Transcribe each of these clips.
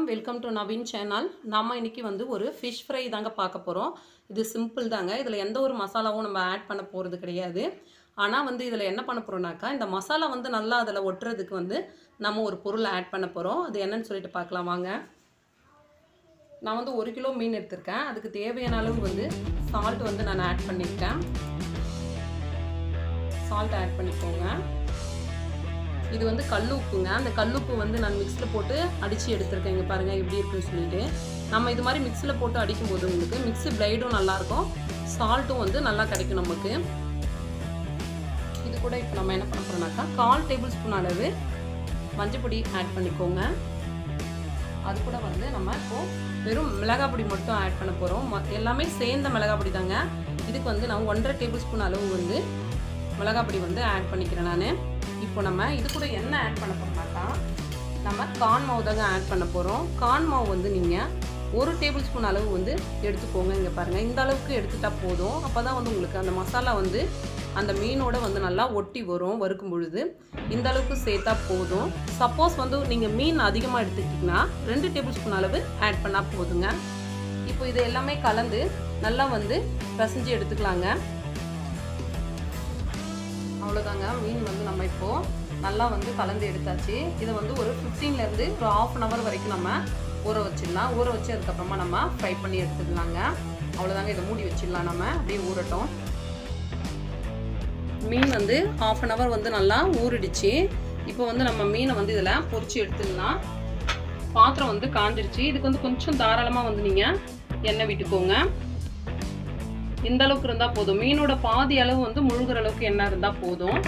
Welcome to Naveen channel. நாம இன்னைக்கு வந்து ஒரு ஃபிஷ் ஃப்ரை தாங்க பார்க்க போறோம். இது சிம்பிள் தாங்க. இதுல எந்த ஒரு மசாலாவும் நம்ம ஆட் பண்ண போறது கிடையாது. ஆனா வந்து இதுல என்ன பண்ண போறோம்னாக்கா இந்த மசாலா வந்து நல்லா அதுல ஒட்டுறதுக்கு வந்து நம்ம ஒரு பொருள் ஆட் பண்ண போறோம். அது என்னன்னு சொல்லிட்டு பார்க்கலாம் வாங்க. நான் வந்து 1 கிலோ மீன் எடுத்துர்க்கேன். அதுக்கு தேவையான அளவு வந்து salt வந்து நான் ஆட் பண்ணிருக்கேன். salt ஆட் பண்ணிக்கோங்க. இது வந்து கல்லுப்புங்க. அந்த கல்லுப்பு வந்து நான் மிக்ஸில போட்டு அடிச்சு எடுத்துர்க்கேன். இங்க பாருங்க எப்படி இருக்குன்னு சொல்லிட்டு. நம்ம இது மாதிரி மிக்ஸில போட்டு அடிக்கும்போது உங்களுக்கு மிக்ஸி பிளேடும் நல்லா இருக்கும். சால்ட்டும் வந்து நல்லா கிடைக்கும் நமக்கு. இது கூட இப்போ நம்ம என்ன பண்ண போறோம்னாக்கா 1/4 டேபிள் ஸ்பூன் அளவு மஞ்சள் பொடி ஆட் பண்ணிக்கோங்க. அது கூட வந்து நம்ம இப்போ வெறும் மிளகாய் பொடி மட்டும் ஆட் பண்ண போறோம். எல்லாமே சேர்ந்த மிளகாய் பொடி தாங்க. இதுக்கு வந்து நான் 1/2 டேபிள் ஸ்பூன் அளவு வந்து மிளகாய் பொடி வந்து ஆட் பண்ணிக்கிறேன் நான். இப்போ நம்ம இது கூட என்ன ஆட் பண்ண போறோம்னாக்கா நம்ம கார்ன் மாவு தாங்க ஆட் பண்ண போறோம். கார்ன் மாவு வந்து நீங்க 1 டேபிள் ஸ்பூன் அளவு வந்து எடுத்துக்கோங்க. இங்க பாருங்க இந்த அளவுக்கு எடுத்துட்டா போதும். அப்பதான் வந்து உங்களுக்கு அந்த மசாலா வந்து அந்த மீனோட வந்து நல்லா ஒட்டி வரும் வறுக்கும் பொழுது. இந்த அளவுக்கு சேர்த்தா போதும். சப்போஸ் வந்து நீங்க மீன் அதிகமா எடுத்துக்கிட்டீங்கன்னா 2 டேபிள் ஸ்பூன் அளவு ஆட் பண்ணா போதுங்க. இப்போ இது எல்லாமே கலந்து நல்லா வந்து பிசைஞ்சு எடுத்துக்கலாங்க. அவ்வளோதாங்க. மீன் வந்து நம்ம இப்போ நல்லா வந்து கலந்து எடுத்தாச்சு. இதை வந்து ஒரு 15ல இருந்து ஒரு 1/2 hour வரைக்கும் நம்ம ஊற வச்சிடலாம். ஊற வச்சு அதுக்கப்புறமா நம்ம ஃப்ரை பண்ணி எடுத்துக்கலாங்க. அவ்வளோதாங்க. இதை மூடி வச்சிடலாம் நம்ம அப்படியே ஊறட்டும். மீன் வந்து 1/2 hour வந்து நல்லா ஊறிடுச்சு. இப்போ வந்து நம்ம மீனை வந்து இதில் பொரிச்சு எடுத்துடலாம். பாத்திரம் வந்து காஞ்சிருச்சு. இதுக்கு வந்து கொஞ்சம் தாராளமாக வந்து நீங்கள் எண்ணெய் விட்டுக்கோங்க. இந்த அளவுக்கு இருந்தால் போதும். மீனோட பாதி அளவு வந்து முழுகிற அளவுக்கு எண்ணெய் இருந்தால் போதும்.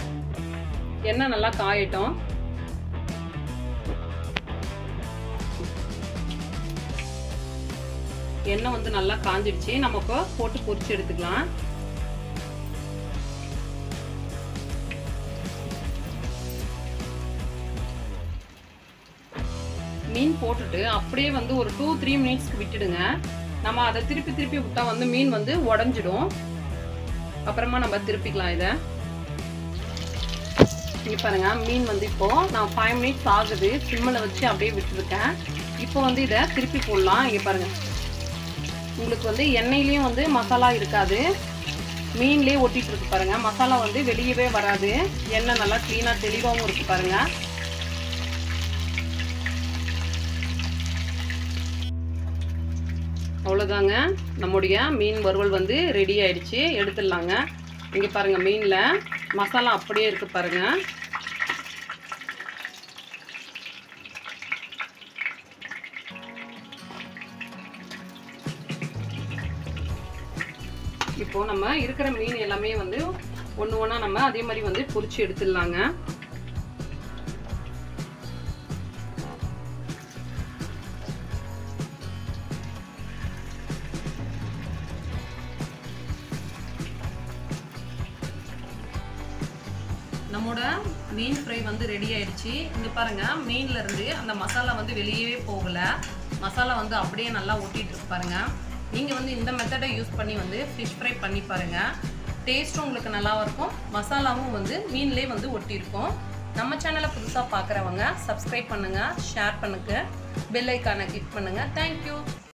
எண்ணெய் நல்லா காயட்டும். எண்ணெய் வந்து நல்லா காஞ்சிடுச்சு. நம்ம இப்போ போட்டு பொரிச்சு எடுத்துக்கலாம். மீன் போட்டுட்டு அப்படியே வந்து ஒரு 2-3 மினிட்ஸ்க்கு விட்டுடுங்க. நம்ம அதை திருப்பி விட்டா வந்து மீன் வந்து உடஞ்சிடும். அப்புறமா நம்ம திருப்பிக்கலாம். இதை இங்க பாருங்க மீன் வந்து இப்போ நான் 5 மினிட்ஸ் ஆகுது. சிம்மில் வச்சு அப்படியே விட்டுருக்கேன். இப்போ வந்து இதை திருப்பி போடலாம். இங்க பாருங்க உங்களுக்கு வந்து எண்ணெயிலையும் வந்து மசாலா இருக்காது. மீன்லேயே ஒட்டிட்டு இருக்கு பாருங்க. மசாலா வந்து வெளியவே வராது. எண்ணெய் நல்லா கிளீனா தெளிவாகவும் இருக்கு பாருங்க. அவ்வளோதாங்க. நம்முடைய மீன் வறுவல் வந்து ரெடி ஆயிடுச்சு. எடுத்துடலாங்க. இங்கே பாருங்க மீனில் மசாலா அப்படியே இருக்கு பாருங்க. இப்போ நம்ம இருக்கிற மீன் எல்லாமே வந்து ஒன்று ஒன்றா நம்ம அதே மாதிரி வந்து பொரிச்சு எடுத்துடலாங்க. நம்மோட மீன் ஃப்ரை வந்து ரெடி ஆயிடுச்சு. இங்க பாருங்க மீன்ல இருந்து அந்த மசாலா வந்து வெளியவே போகல. மசாலா வந்து அப்படியே நல்லா ஒட்டிட்டு இருக்கு பாருங்க. நீங்க வந்து இந்த மெத்தடை யூஸ் பண்ணி வந்து ஃபிஷ் ஃப்ரை பண்ணி பாருங்க. டேஸ்ட்டும் உங்களுக்கு நல்லா இருக்கும். மசாலாவும் வந்து மீன்லயே வந்து ஒட்டி இருக்கும். நம்ம சேனலை புதுசா பார்க்குறவங்க சப்ஸ்கிரைப் பண்ணுங்க, ஷேர் பண்ணுங்க, பெல் ஐக்கானை கிளிக் பண்ணுங்க. தேங்க்யூ.